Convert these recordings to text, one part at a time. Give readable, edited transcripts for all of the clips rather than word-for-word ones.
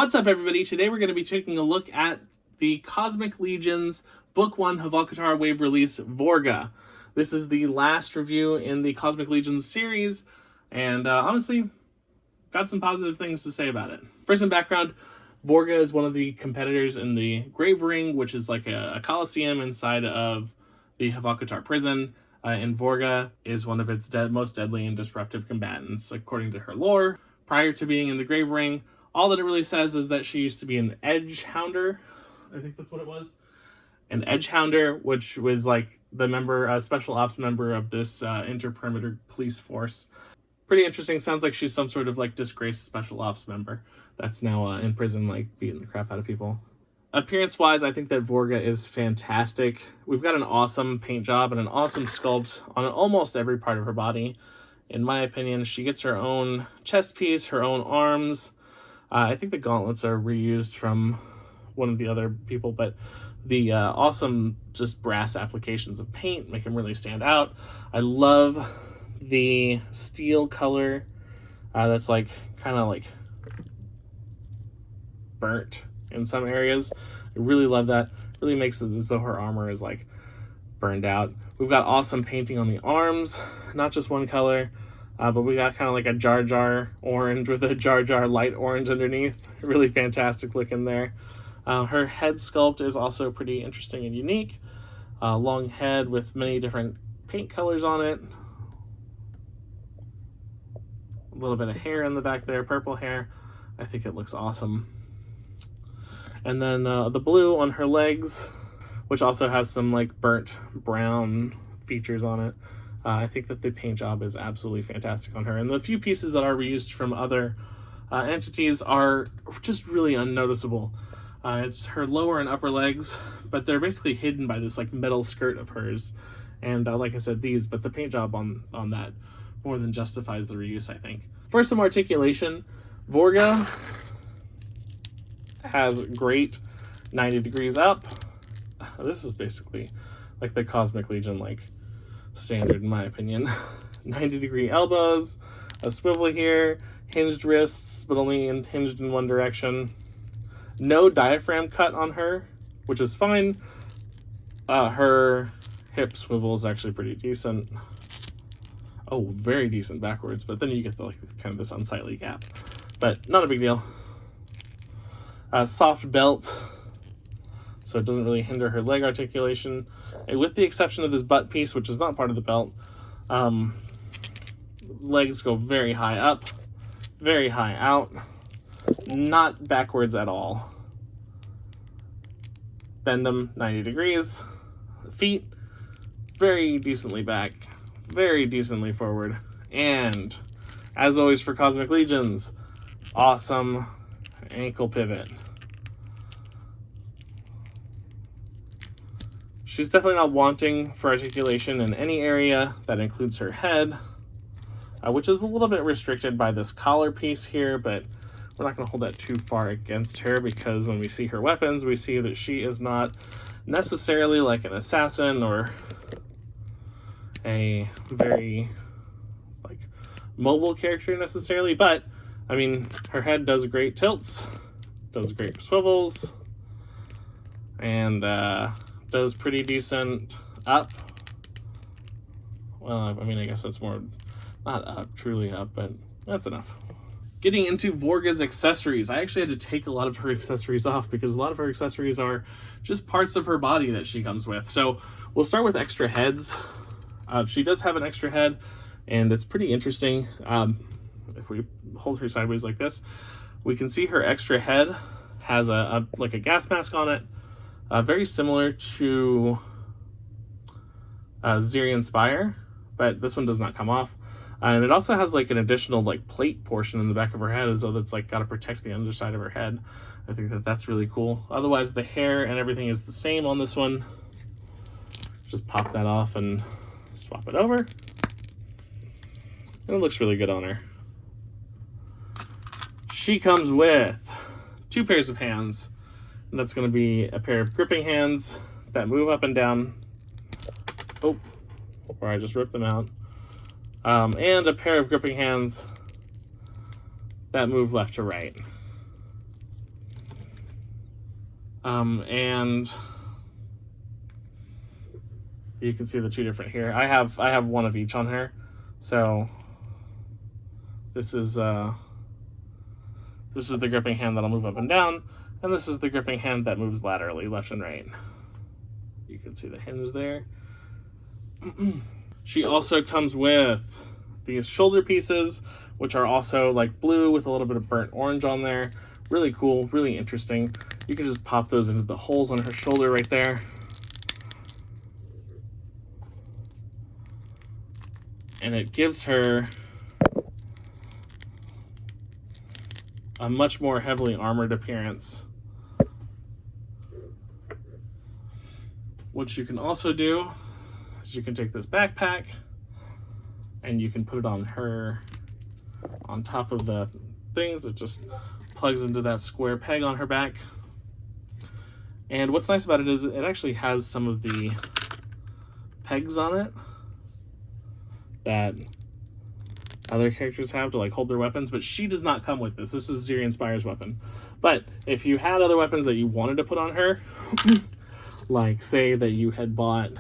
What's up, everybody? Today we're going to be taking a look at the Cosmic Legions Book 1 Hvalkatar Wave Release Vorgga. This is the last review in the Cosmic Legions series, and honestly, got some positive things to say about it. For some background, Vorgga is one of the competitors in the Grave Ring, which is like a coliseum inside of the Hvalkatar prison, and Vorgga is one of its most deadly and disruptive combatants, according to her lore. Prior to being in the Grave Ring, all that it really says is that she used to be an edge hounder. I think that's what it was. An edge hounder, which was like the member, special ops member of this interperimeter police force. Pretty interesting. Sounds like she's some sort of like disgraced special ops member that's now in prison, like beating the crap out of people. Appearance-wise, I think that Vorgga is fantastic. We've got an awesome paint job and an awesome sculpt on almost every part of her body. In my opinion, she gets her own chest piece, her own arms. I think the gauntlets are reused from one of the other people, but the awesome just brass applications of paint make them really stand out. I love the steel color that's like kind of like burnt in some areas. I really love that. Really makes it as though her armor is like burned out. We've got awesome painting on the arms, not just one color. But we got kind of like a Jar Jar orange with a Jar Jar light orange underneath. Really fantastic looking there. Her head sculpt is also pretty interesting and unique. Long head with many different paint colors on it. A little bit of hair in the back there, purple hair. I think it looks awesome. And then the blue on her legs, which also has some like burnt brown features on it. I think that the paint job is absolutely fantastic on her. And the few pieces that are reused from other entities are just really unnoticeable. It's her lower and upper legs, but they're basically hidden by this like metal skirt of hers. And like I said, but the paint job on that more than justifies the reuse, I think. For some articulation, Vorgga has great 90 degrees up. This is basically like the Cosmic Legion like standard in my opinion. 90-degree elbows, a swivel here, hinged wrists, but only hinged in one direction. No diaphragm cut on her, which is fine. Her hip swivel is actually pretty decent. Oh, very decent backwards, but then you get the, like kind of this unsightly gap, but not a big deal. Soft belt, so it doesn't really hinder her leg articulation, and with the exception of this butt piece, which is not part of the belt. Legs go very high up, very high out, not backwards at all. Bend them 90 degrees. Feet, very decently back, very decently forward, and as always for Cosmic Legions, awesome ankle pivot. She's definitely not wanting for articulation in any area. That includes her head, which is a little bit restricted by this collar piece here, but we're not going to hold that too far against her because when we see her weapons, we see that she is not necessarily like an assassin or a very like mobile character necessarily, but I mean, her head does great tilts, does great swivels, and does pretty decent up. Well, I mean, I guess that's more, not up, truly up, but that's enough. Getting into Vorgga's accessories, I actually had to take a lot of her accessories off because a lot of her accessories are just parts of her body that she comes with. So we'll start with extra heads. She does have an extra head, and it's pretty interesting. If we hold her sideways like this, we can see her extra head has like a gas mask on it. Very similar to Zirian Spire, but this one does not come off. And it also has like an additional like plate portion in the back of her head as though that's like got to protect the underside of her head. I think that that's really cool. Otherwise, the hair and everything is the same on this one. Just pop that off and swap it over. And it looks really good on her. She comes with 2 pairs of hands. And that's going to be a pair of gripping hands that move up and down. Oh, or I just ripped them out. And a pair of gripping hands that move left to right. And you can see the two different here. I have one of each on her. So this is the gripping hand that'll move up and down, and this is the gripping hand that moves laterally, left and right. You can see the hinge there. She also comes with these shoulder pieces, which are also like blue with a little bit of burnt orange on there. Really cool, really interesting. You can just pop those into the holes on her shoulder right there. And it gives her a much more heavily armored appearance. What you can also do is you can take this backpack and you can put it on her on top of the things. It just plugs into that square peg on her back. And what's nice about it is it actually has some of the pegs on it that other characters have to like hold their weapons, but she does not come with this. This is Zirian Spire's weapon. But if you had other weapons that you wanted to put on her, like say that you had bought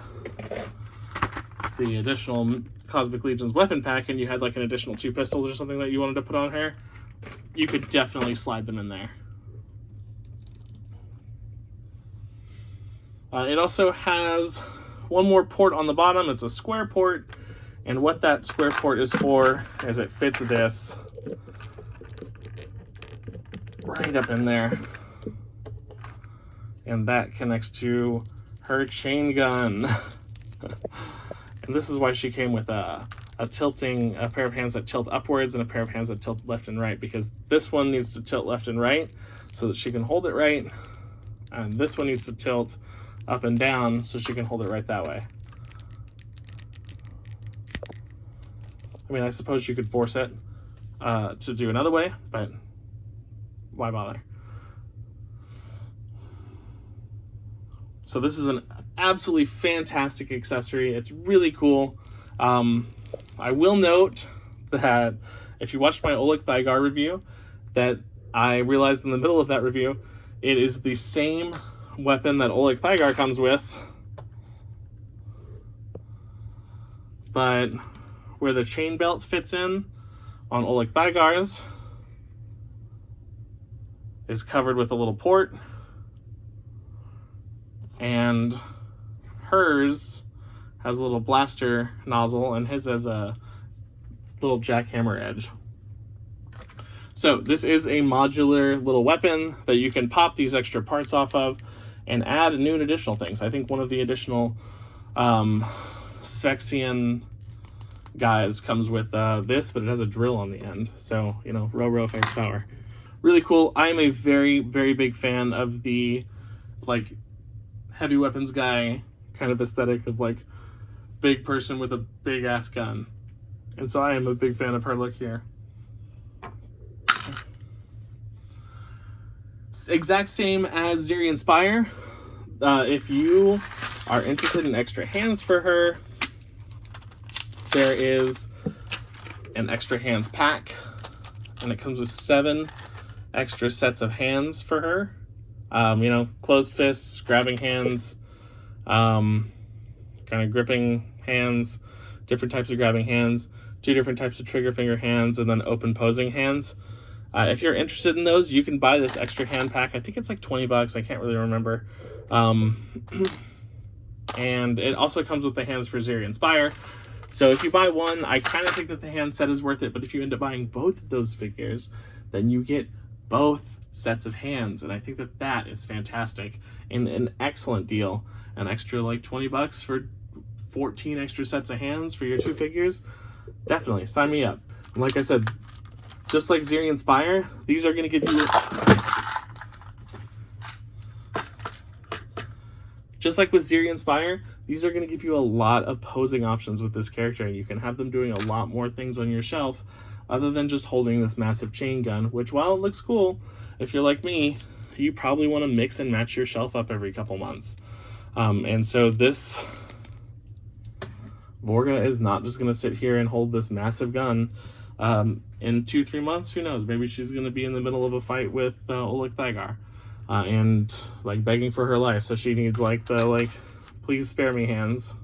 the additional Cosmic Legions weapon pack and you had like an additional 2 pistols or something that you wanted to put on her, you could definitely slide them in there. It also has one more port on the bottom. It's a square port, and what that square port is for is it fits this right up in there, and that connects to her chain gun. And this is why she came with a pair of hands that tilt upwards and a pair of hands that tilt left and right, because this one needs to tilt left and right so that she can hold it right, and this one needs to tilt up and down so she can hold it right that way. I mean, I suppose you could force it to do another way, but why bother? So this is an absolutely fantastic accessory. It's really cool. I will note that if you watched my Oleg Thygar review, that I realized in the middle of that review, it is the same weapon that Oleg Thygar comes with, but where the chain belt fits in on Oleg Thygar's is covered with a little port, and hers has a little blaster nozzle, and his has a little jackhammer edge. So this is a modular little weapon that you can pop these extra parts off of and add new and additional things. I think one of the additional Sphexian guys comes with this, but it has a drill on the end. So, you know, row affects power. Really cool. I'm a very, very big fan of the like heavy weapons guy kind of aesthetic of like big person with a big ass gun. And so I am a big fan of her look here. Exact same as Zirian Spire. If you are interested in extra hands for her, there is an extra hands pack, and it comes with 7 extra sets of hands for her. You know, closed fists, grabbing hands, kind of gripping hands, different types of grabbing hands, 2 different types of trigger finger hands, and then open posing hands. If you're interested in those, you can buy this extra hand pack. I think it's like $20. I can't really remember. And it also comes with the hands for Zirian Spire. So if you buy one, I kind of think that the hand set is worth it. But if you end up buying both of those figures, then you get both sets of hands. And I think that that is fantastic and an excellent deal. An extra like $20 for 14 extra sets of hands for your 2 figures. Definitely sign me up. And like I said, just like Zirian Spire, these are going to give you... Just like with Zirian Spire, these are going to give you a lot of posing options with this character, and you can have them doing a lot more things on your shelf other than just holding this massive chain gun, which, while it looks cool, if you're like me, you probably want to mix and match your shelf up every couple months. And so this Vorgga is not just going to sit here and hold this massive gun. In 2-3 months, who knows? Maybe she's going to be in the middle of a fight with Oleg Thygar. and like begging for her life. So she needs like the please spare me hands.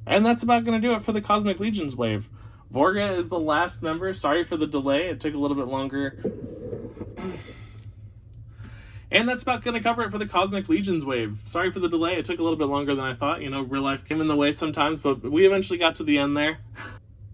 And that's about going to do it for the Cosmic Legions wave. Vorgga is the last member. Sorry for the delay. It took a little bit longer. And that's about going to cover it for the Cosmic Legions wave. Sorry for the delay. It took a little bit longer than I thought. You know, real life came in the way sometimes, but we eventually got to the end there.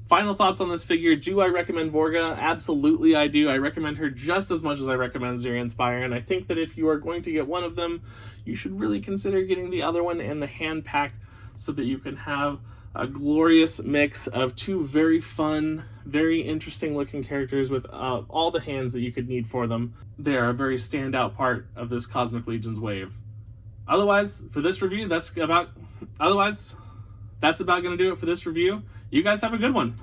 Final thoughts on this figure. Do I recommend Vorgga? Absolutely I do. I recommend her just as much as I recommend Zirian Spire, and I think that if you are going to get one of them, you should really consider getting the other one and the hand pack so that you can have a glorious mix of two very fun, very interesting looking characters with all the hands that you could need for them. They are a very standout part of this Cosmic Legions wave. Otherwise, for this review, that's about going to do it for this review. You guys have a good one.